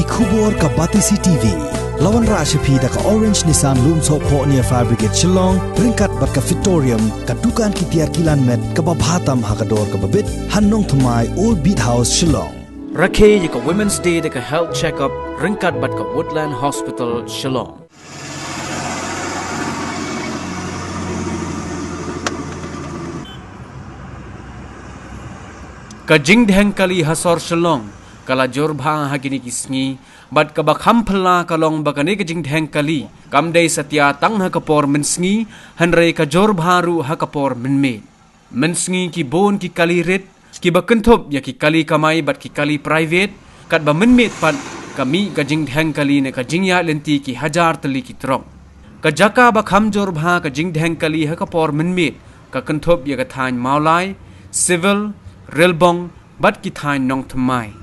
Kubor ka Batisi TV. Lawan Rashapi da ka Orange Nissan Loom So Po near Fire Brigade Shillong. Ringkat bat ka Victorium ka Dukan ki Tiar Kilan Met ka Babhatam Hakador ka Babit Hannong Thumai Old Beat House Shillong. Rakhe ka Women's Day da ka health check-up ringkat bat ka Woodland Hospital Shillong. Ka Jingdheng kali hasor Shillong kala jorbha hagini kisngi bat ka bakham phla kalong bakane ka Jingdheng kali kamdei satya tang ha kapor mensngi hanre ka jorbha ru ha kapor menme mensngi ki bon ki kali ret ki bakenthop ya ki kali kamai bat ki kali private kat ba menmet pat kami ka Jingdheng kali ne ka jingya lenti ki hajar tali ki trong ka jaka bakham jorbha ka Jingdheng kali ha kapor menmet ka kenthop ya ka thain maulai civil relbong bat ki thain nong thmai